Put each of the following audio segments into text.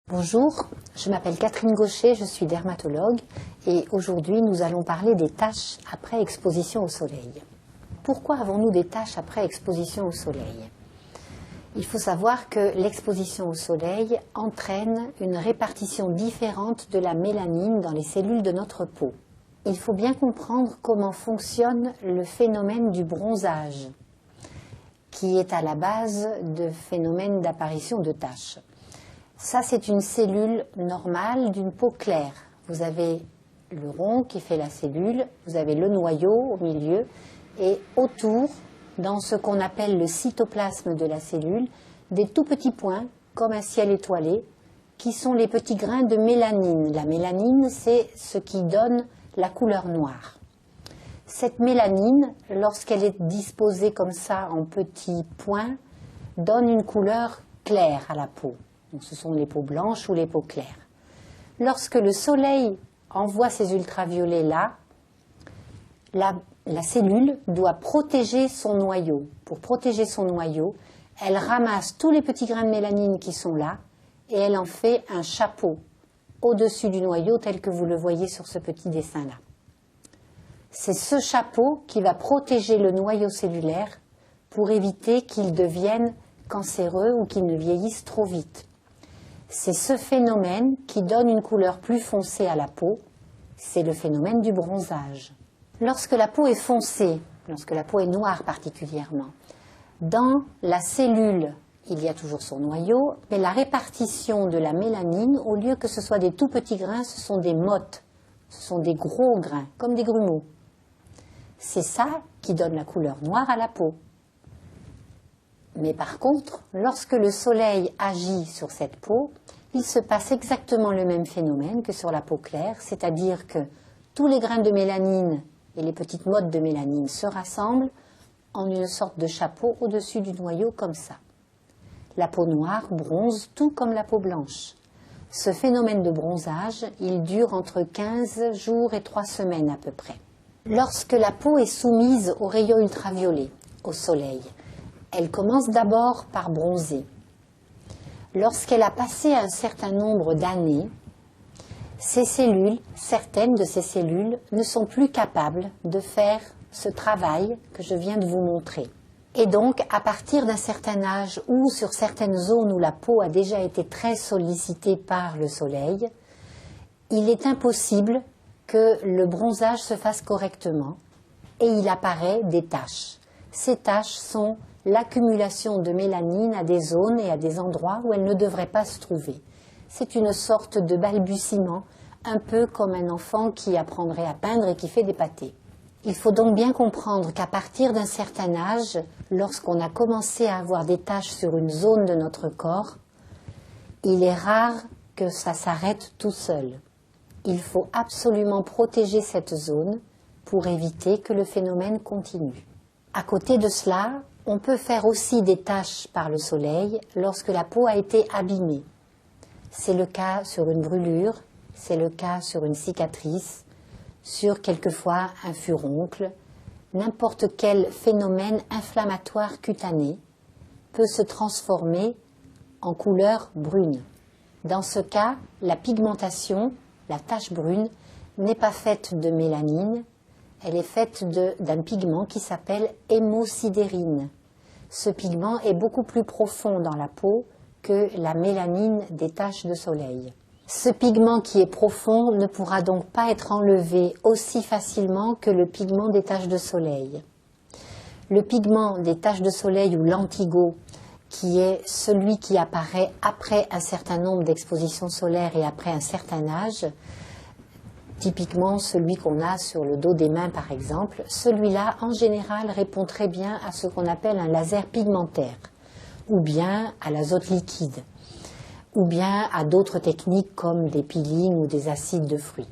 Bonjour, je m'appelle Catherine Gaucher, je suis dermatologue et aujourd'hui nous allons parler des taches après exposition au soleil. Pourquoi avons-nous des taches après exposition au soleil? Il faut savoir que l'exposition au soleil entraîne une répartition différente de la mélanine dans les cellules de notre peau. Il faut bien comprendre comment fonctionne le phénomène du bronzage, qui est à la base de phénomènes d'apparition de taches. Ça, c'est une cellule normale d'une peau claire. Vous avez le rond qui fait la cellule, vous avez le noyau au milieu, et autour, dans ce qu'on appelle le cytoplasme de la cellule, des tout petits points, comme un ciel étoilé, qui sont les petits grains de mélanine. La mélanine, c'est ce qui donne la couleur noire. Cette mélanine, lorsqu'elle est disposée comme ça en petits points, donne une couleur claire à la peau. Donc, ce sont les peaux blanches ou les peaux claires. Lorsque le soleil envoie ces ultraviolets-là, la cellule doit protéger son noyau. Pour protéger son noyau, elle ramasse tous les petits grains de mélanine qui sont là et elle en fait un chapeau au-dessus du noyau tel que vous le voyez sur ce petit dessin-là. C'est ce chapeau qui va protéger le noyau cellulaire pour éviter qu'il devienne cancéreux ou qu'il ne vieillisse trop vite. C'est ce phénomène qui donne une couleur plus foncée à la peau, c'est le phénomène du bronzage. Lorsque la peau est foncée, lorsque la peau est noire particulièrement, dans la cellule, il y a toujours son noyau, mais la répartition de la mélanine, au lieu que ce soit des tout petits grains, ce sont des mottes, ce sont des gros grains, comme des grumeaux. C'est ça qui donne la couleur noire à la peau. Mais par contre, lorsque le soleil agit sur cette peau, il se passe exactement le même phénomène que sur la peau claire, c'est-à-dire que tous les grains de mélanine et les petites mottes de mélanine se rassemblent en une sorte de chapeau au-dessus du noyau comme ça. La peau noire bronze tout comme la peau blanche. Ce phénomène de bronzage, il dure entre 15 jours et 3 semaines à peu près. Lorsque la peau est soumise aux rayons ultraviolets, au soleil, elle commence d'abord par bronzer. Lorsqu'elle a passé un certain nombre d'années, ces cellules, certaines de ces cellules, ne sont plus capables de faire ce travail que je viens de vous montrer. Et donc, à partir d'un certain âge ou sur certaines zones où la peau a déjà été très sollicitée par le soleil, il est impossible que le bronzage se fasse correctement et il apparaît des taches. Ces taches sont l'accumulation de mélanine à des zones et à des endroits où elle ne devrait pas se trouver. C'est une sorte de balbutiement, un peu comme un enfant qui apprendrait à peindre et qui fait des pâtés. Il faut donc bien comprendre qu'à partir d'un certain âge, lorsqu'on a commencé à avoir des taches sur une zone de notre corps, il est rare que ça s'arrête tout seul. Il faut absolument protéger cette zone pour éviter que le phénomène continue. À côté de cela, on peut faire aussi des taches par le soleil lorsque la peau a été abîmée. C'est le cas sur une brûlure, c'est le cas sur une cicatrice, sur quelquefois un furoncle. N'importe quel phénomène inflammatoire cutané peut se transformer en couleur brune. Dans ce cas, la pigmentation, la tache brune, n'est pas faite de mélanine, elle est faite d'un pigment qui s'appelle hémosidérine. Ce pigment est beaucoup plus profond dans la peau que la mélanine des taches de soleil. Ce pigment qui est profond ne pourra donc pas être enlevé aussi facilement que le pigment des taches de soleil. Le pigment des taches de soleil ou l'antigo, qui est celui qui apparaît après un certain nombre d'expositions solaires et après un certain âge, typiquement celui qu'on a sur le dos des mains par exemple, celui-là en général répond très bien à ce qu'on appelle un laser pigmentaire, ou bien à l'azote liquide, ou bien à d'autres techniques comme des peelings ou des acides de fruits.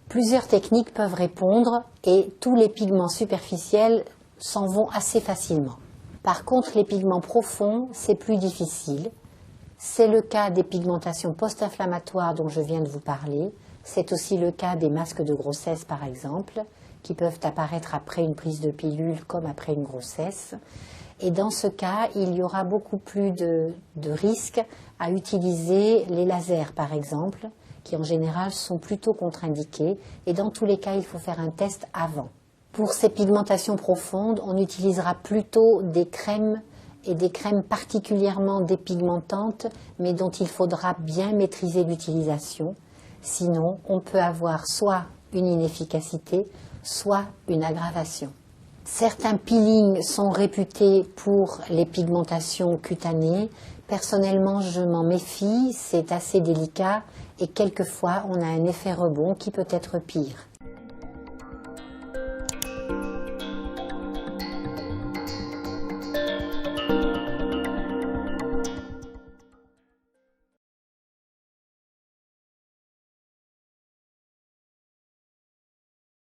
Plusieurs techniques peuvent répondre et tous les pigments superficiels s'en vont assez facilement. Par contre, les pigments profonds, c'est plus difficile. C'est le cas des pigmentations post-inflammatoires dont je viens de vous parler. C'est aussi le cas des masques de grossesse, par exemple, qui peuvent apparaître après une prise de pilule comme après une grossesse. Et dans ce cas, il y aura beaucoup plus de risques à utiliser les lasers, par exemple, qui en général sont plutôt contre-indiqués. Et dans tous les cas, il faut faire un test avant. Pour ces pigmentations profondes, on utilisera plutôt des crèmes et des crèmes particulièrement dépigmentantes, mais dont il faudra bien maîtriser l'utilisation. Sinon, on peut avoir soit une inefficacité, soit une aggravation. Certains peelings sont réputés pour les pigmentations cutanées. Personnellement, je m'en méfie, c'est assez délicat et quelquefois on a un effet rebond qui peut être pire.